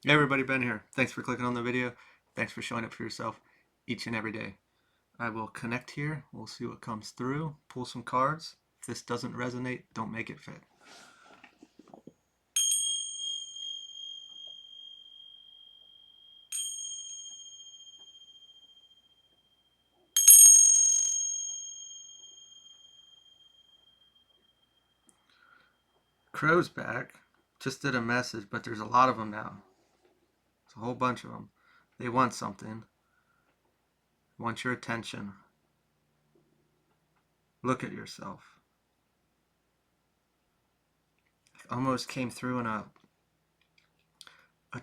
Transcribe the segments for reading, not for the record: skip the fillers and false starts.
Hey everybody, Ben here. Thanks for clicking on the video. Thanks for showing up for yourself each and every day. I will connect here. We'll see what comes through. Pull some cards. If this doesn't resonate, don't make it fit. Crow's back. Just did a message, but there's a lot of them now. It's a whole bunch of them. They want something. Want your attention. Look at yourself. Almost came through in a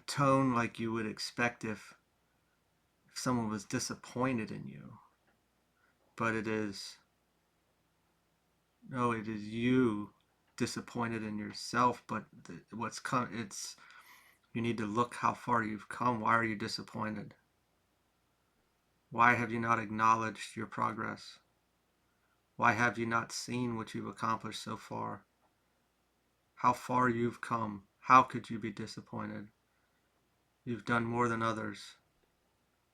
tone like you would expect if someone was disappointed in you. But it is, no, it is you disappointed in yourself. But what's come, it's, you need to look how far you've come. Why are you disappointed? Why have you not acknowledged your progress? Why have you not seen what you've accomplished so far? How far you've come. How could you be disappointed? You've done more than others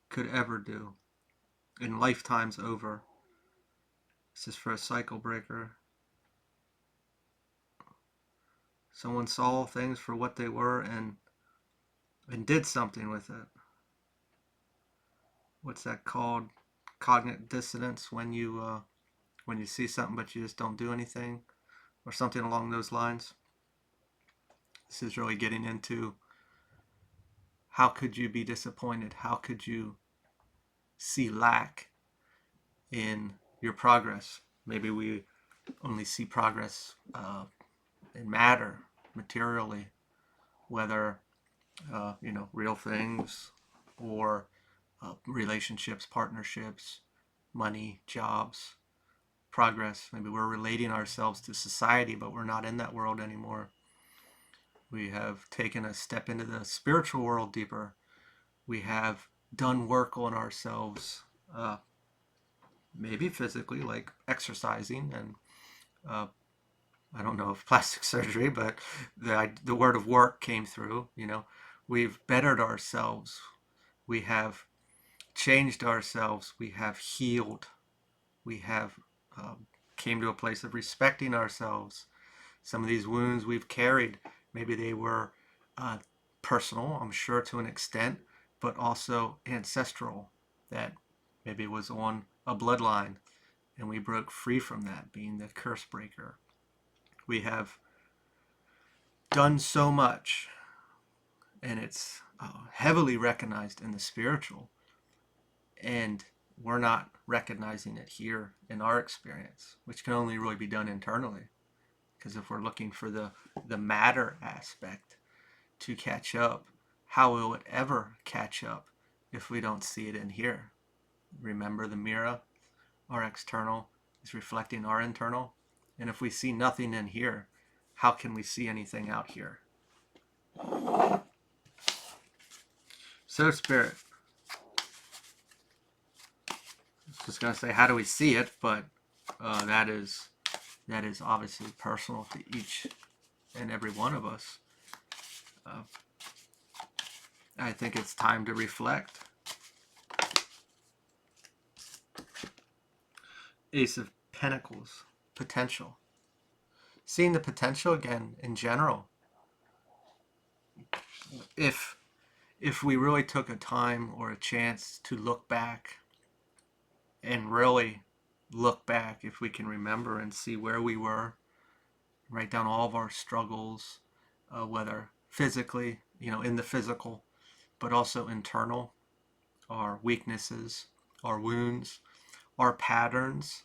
could ever do in lifetimes over. This is for a cycle breaker. Someone saw things for what they were and did something with it. What's that called? Cognitive dissonance, when you see something but you just don't do anything, or something along those lines. This is really getting into how could you be disappointed? How could you see lack in your progress? Maybe we only see progress in matter, materially, whether real things or relationships, partnerships, money, jobs, progress. Maybe we're relating ourselves to society, but we're not in that world anymore. We have taken a step into the spiritual world deeper. We have done work on ourselves, maybe physically, like exercising and I don't know if plastic surgery, but the word of work came through. We've bettered ourselves. We have changed ourselves. We have healed. We have came to a place of respecting ourselves. Some of these wounds we've carried, maybe they were uh, personal, I'm sure to an extent, but also ancestral, that maybe it was on a bloodline, and we broke free from that, being the curse breaker. We have done so much, and it's heavily recognized in the spiritual, and we're not recognizing it here in our experience, which can only really be done internally. Because if we're looking for the matter aspect to catch up, how will it ever catch up if we don't see it in here? Remember, the mirror, our external, is reflecting our internal. And if we see nothing in here, how can we see anything out here? So, Spirit, I was just going to say, how do we see it? But that is obviously personal to each and every one of us. I think it's time to reflect. Ace of Pentacles, potential. Seeing the potential again in general. If we really took a time or a chance to look back and really look back, if we can remember and see where we were, write down all of our struggles, whether physically, in the physical, but also internal, our weaknesses, our wounds, our patterns,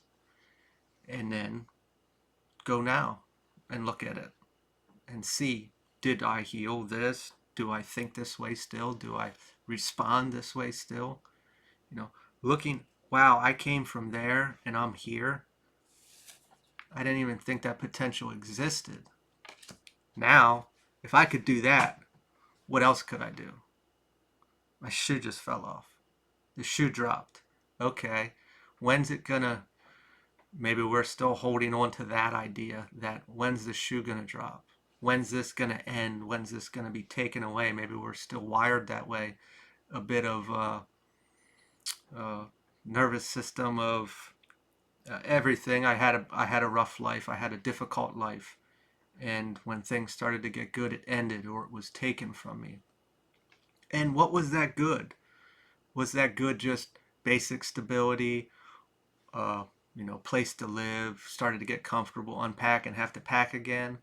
and then go now and look at it and see, did I heal this? Do I think this way still? Do I respond this way still? Looking, wow, I came from there and I'm here. I didn't even think that potential existed. Now, if I could do that, what else could I do? My shoe just fell off. The shoe dropped. Okay, when's it gonna, maybe we're still holding on to that idea that when's the shoe gonna drop? when's this going to end? When's this going to be taken away? Maybe we're still wired that way. A bit of nervous system of everything. I had a rough life. I had a difficult life, and when things started to get good, it ended or it was taken from me. And what was that good? Was that good just basic stability? Uh, place to live, started to get comfortable, unpack and have to pack again?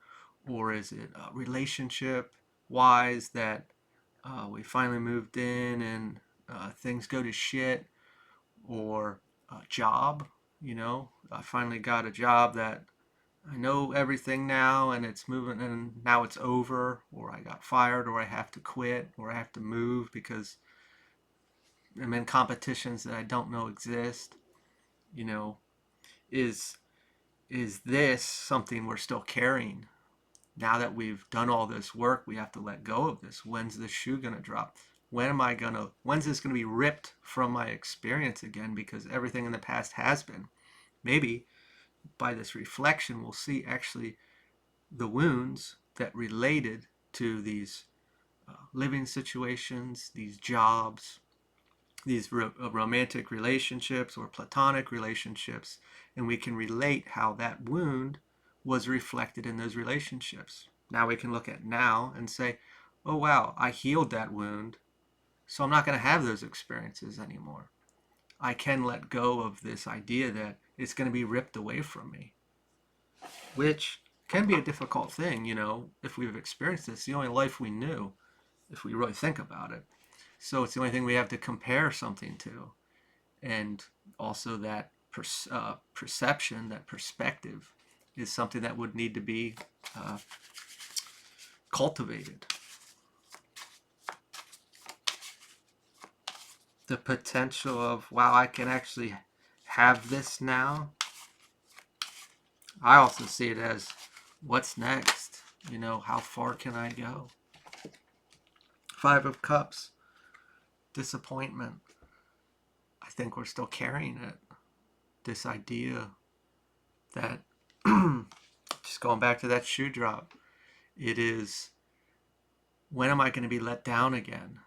Or is it relationship wise that we finally moved in and things go to shit? Or job, I finally got a job that I know everything now and it's moving and now it's over, or I got fired, or I have to quit, or I have to move because I'm in competitions that I don't know exist. You know, is is this something we're still carrying? Now that we've done all this work, we have to let go of this. When's the shoe gonna drop? When's this gonna be ripped from my experience again? Because everything in the past has been. Maybe by this reflection, we'll see actually the wounds that related to these living situations, these jobs, these romantic relationships or platonic relationships, and we can relate how that wound was reflected in those relationships. Now we can look at now and say, oh wow, I healed that wound, so I'm not going to have those experiences anymore. I can let go of this idea that it's going to be ripped away from me, which can be a difficult thing, if we've experienced this. It's the only life we knew, if we really think about it. So it's the only thing we have to compare something to. And also that perception, that perspective, is something that would need to be cultivated. The potential of, wow, I can actually have this now. I also see it as, what's next? How far can I go? Five of Cups, disappointment. I think we're still carrying it. This idea that, just going back to that shoe drop, it is, when am I going to be let down again?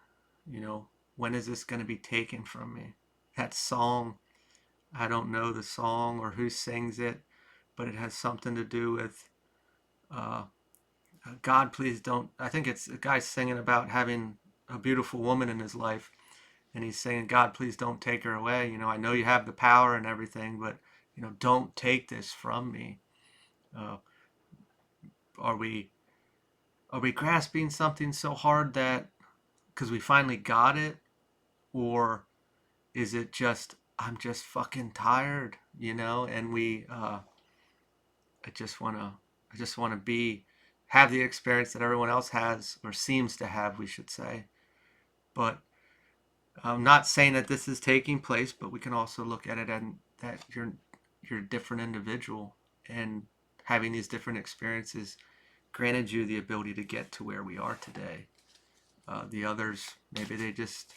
When is this going to be taken from me? That song, I don't know the song or who sings it, but it has something to do with God, please don't. I think it's a guy singing about having a beautiful woman in his life, and he's saying, God, please don't take her away. I know you have the power and everything, but don't take this from me. Uh, are we grasping something so hard that because we finally got it, or is it just I'm just fucking tired, and I just want to have the experience that everyone else has or seems to have, we should say. But I'm not saying that this is taking place, but we can also look at it and that you're a different individual, and having these different experiences granted you the ability to get to where we are today. The others, maybe they just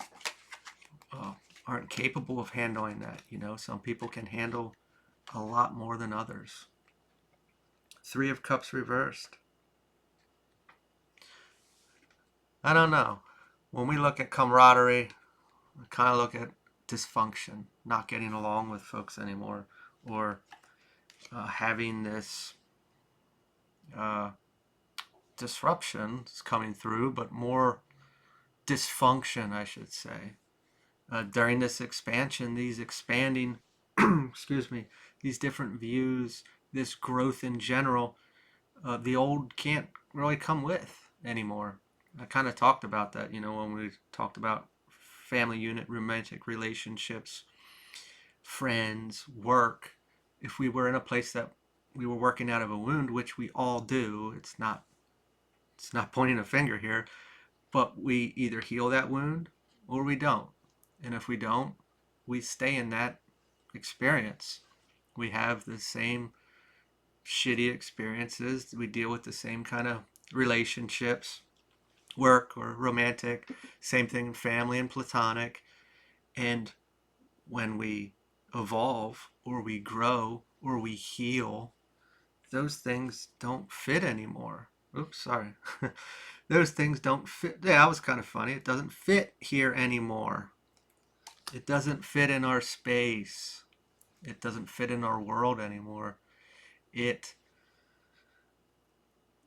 aren't capable of handling that. Some people can handle a lot more than others. Three of Cups reversed. I don't know. When we look at camaraderie, we kind of look at dysfunction, not getting along with folks anymore, or having this disruption coming through, but more dysfunction, I should say. During this expansion, these expanding, excuse me, these different views, this growth in general, the old can't really come with anymore. I kind of talked about that, when we talked about family unit, romantic relationships, friends, work. If we were in a place that we were working out of a wound, which we all do, it's not pointing a finger here, but we either heal that wound or we don't. And if we don't, we stay in that experience. We have the same shitty experiences. We deal with the same kind of relationships, work or romantic, same thing in family and platonic. And when we evolve or we grow or we heal, those things don't fit anymore. Oops, sorry. Those things don't fit. Yeah, that was kind of funny. It doesn't fit here anymore. It doesn't fit in our space. It doesn't fit in our world anymore. It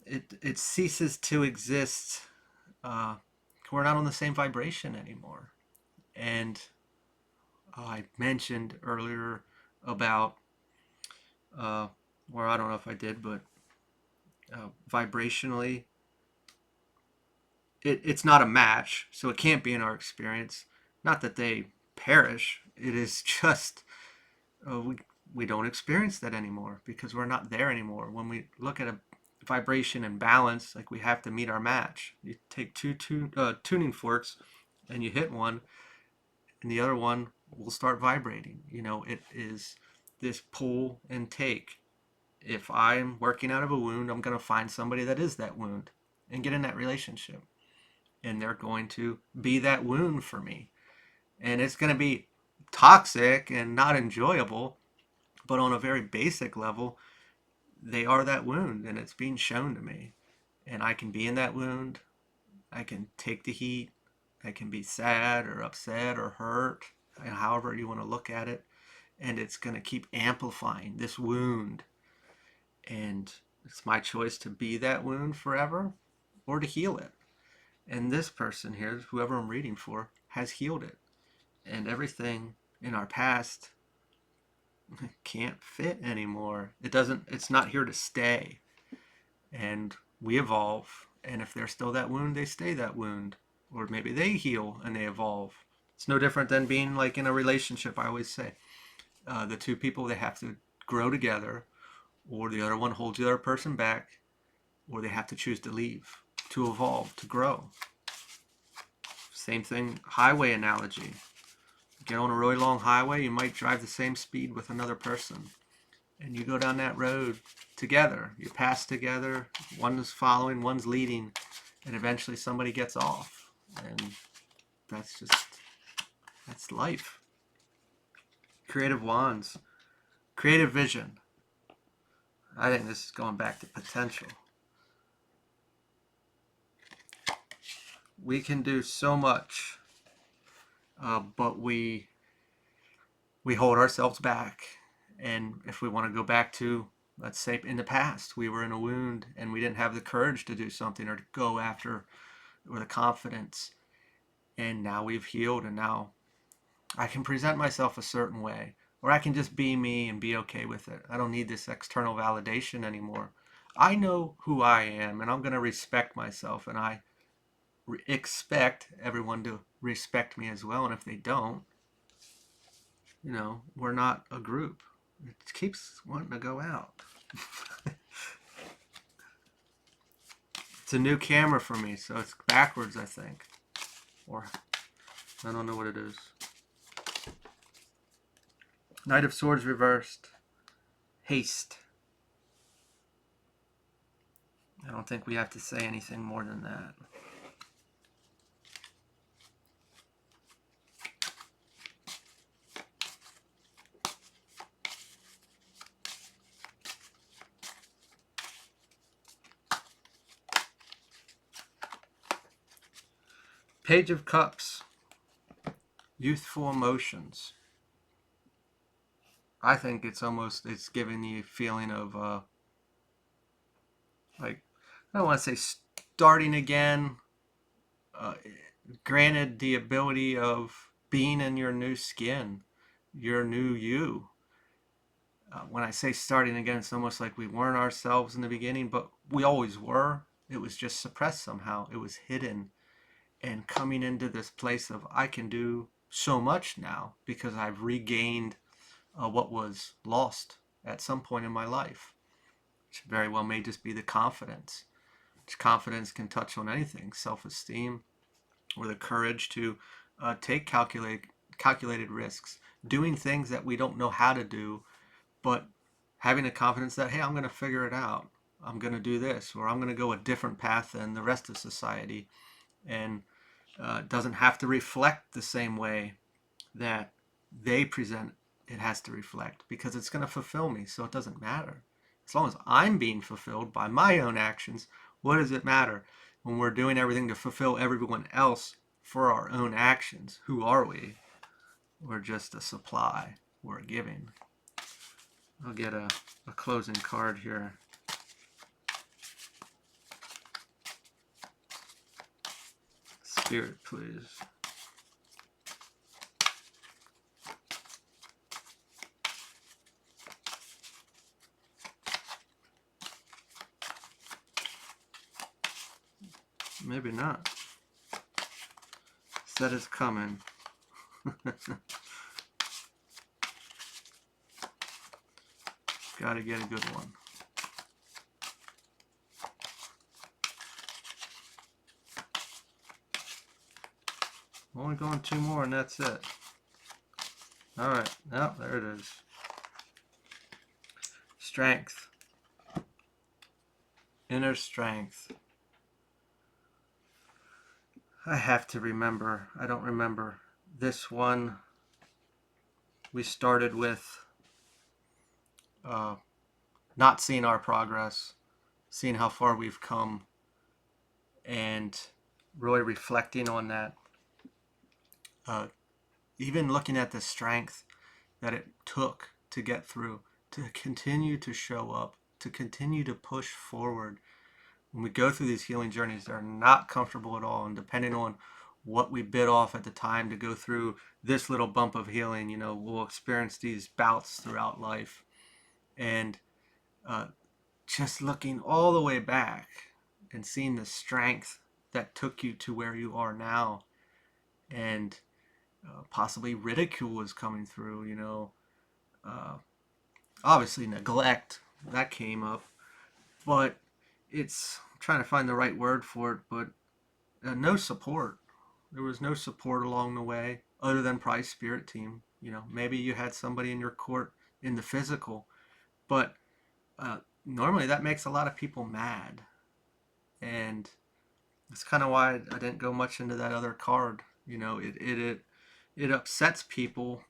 it ceases to exist. Uh, we're not on the same vibration anymore. And I mentioned earlier about, uh, or I don't know if I did, but vibrationally, it's not a match, so it can't be in our experience. Not that they perish. It is just we don't experience that anymore because we're not there anymore. When we look at a vibration and balance, like we have to meet our match. You take two tuning forks and you hit one, and the other one will start vibrating. It is this pull and take. If I'm working out of a wound, I'm going to find somebody that is that wound and get in that relationship. And they're going to be that wound for me. And it's going to be toxic and not enjoyable, but on a very basic level, they are that wound and it's being shown to me. And I can be in that wound. I can take the heat. I can be sad or upset or hurt, however you want to look at it. And it's going to keep amplifying this wound. And it's my choice to be that wound forever or to heal it. And this person here, whoever I'm reading for, has healed it. And everything in our past can't fit anymore. It's not here to stay. And we evolve. And if they're still that wound, they stay that wound. Or maybe they heal and they evolve. It's no different than being like in a relationship, I always say. The two people, they have to grow together, or the other one holds the other person back, or they have to choose to leave, to evolve, to grow. Same thing, highway analogy. Get on a really long highway, you might drive the same speed with another person. And you go down that road together. You pass together. One is following, one's leading. And eventually somebody gets off. And that's life. Creative wands. Creative vision. I think this is going back to potential. We can do so much, but we hold ourselves back. And if we want to go back to, let's say, in the past, we were in a wound and we didn't have the courage to do something or to go after, or the confidence. And now we've healed, and now I can present myself a certain way, or I can just be me and be okay with it. I don't need this external validation anymore. I know who I am, and I'm going to respect myself, and I expect everyone to respect me as well. And if they don't, we're not a group. It keeps wanting to go out. It's a new camera for me, so it's backwards, I think. Or I don't know what it is. Knight of Swords reversed. Haste. I don't think we have to say anything more than that. Page of Cups. Youthful emotions. I think it's giving the feeling of like, I don't want to say starting again. Granted, the ability of being in your new skin, your new you. When I say starting again, it's almost like we weren't ourselves in the beginning, but we always were. It was just suppressed somehow. It was hidden. And coming into this place of, I can do so much now because I've regained what was lost at some point in my life, which very well may just be the confidence. Which confidence can touch on anything, self-esteem, or the courage to take calculated risks, doing things that we don't know how to do, but having a confidence that, hey, I'm going to figure it out. I'm going to do this, or I'm going to go a different path than the rest of society, and doesn't have to reflect the same way that they present it has to reflect, because it's going to fulfill me, so it doesn't matter. As long as I'm being fulfilled by my own actions, What does it matter when we're doing everything to fulfill everyone else for our own actions? Who are we? We're just a supply. We're giving. I'll get a closing card here. Spirit, please. Maybe not. Said it's coming. Gotta get a good one. Only going 2 more and that's it. Alright, oh, there it is. Strength. Inner strength. I have to remember. I don't remember. This one we started with not seeing our progress, seeing how far we've come, and really reflecting on that. Even looking at the strength that it took to get through, to continue to show up, to continue to push forward. When we go through these healing journeys, they're not comfortable at all. And depending on what we bit off at the time to go through this little bump of healing, you know, we'll experience these bouts throughout life. And just looking all the way back and seeing the strength that took you to where you are now, and possibly ridicule was coming through, you know, obviously neglect that came up, but it's I'm trying to find the right word for it, but no support. There was no support along the way other than probably spirit team. You know, maybe you had somebody in your court in the physical, but normally that makes a lot of people mad, and that's kind of why I didn't go much into that other card. You know, it upsets people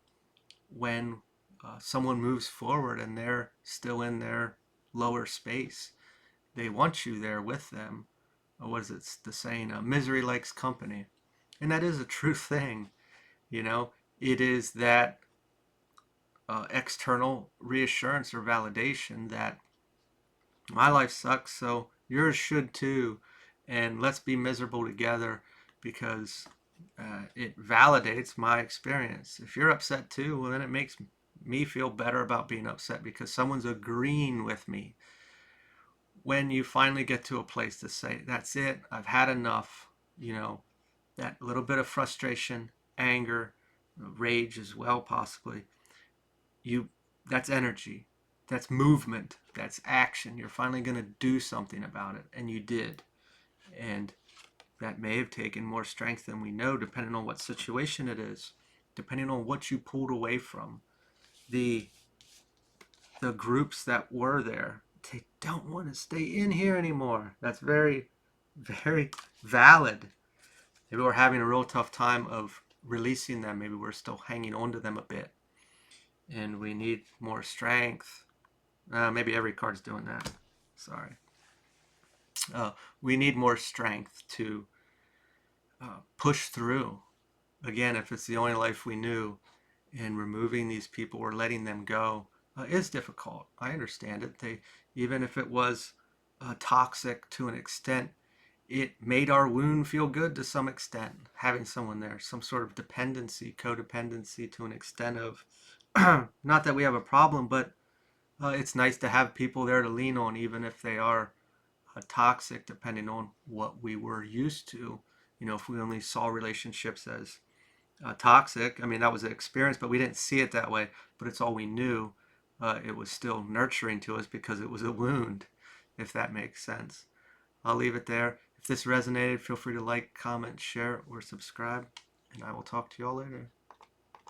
when someone moves forward and they're still in their lower space. They want you there with them. What is it? The saying, misery likes company. And that is a true thing. You know, it is that external reassurance or validation that my life sucks, so yours should too. And let's be miserable together because it validates my experience. If you're upset too, well, then it makes me feel better about being upset because someone's agreeing with me. When you finally get to a place to say, that's it, I've had enough, you know, that little bit of frustration, anger, rage as well, possibly, that's energy, that's movement, that's action. You're finally going to do something about it, and you did. And that may have taken more strength than we know, depending on what situation it is, depending on what you pulled away from. The groups that were there, they don't want to stay in here anymore. That's very, very valid. Maybe we're having a real tough time of releasing them. Maybe we're still hanging on to them a bit. And we need more strength. Maybe every card's doing that. Sorry. We need more strength to push through. Again, if it's the only life we knew, and removing these people or letting them go is difficult. I understand it. Even if it was toxic to an extent, it made our wound feel good to some extent. Having someone there, some sort of dependency, codependency to an extent of, not that we have a problem, but it's nice to have people there to lean on, even if they are toxic, depending on what we were used to. You know, if we only saw relationships as toxic, I mean, that was an experience, but we didn't see it that way. But it's all we knew. It was still nurturing to us because it was a wound, if that makes sense. I'll leave it there. If this resonated, feel free to like, comment, share, or subscribe, and I will talk to you all later.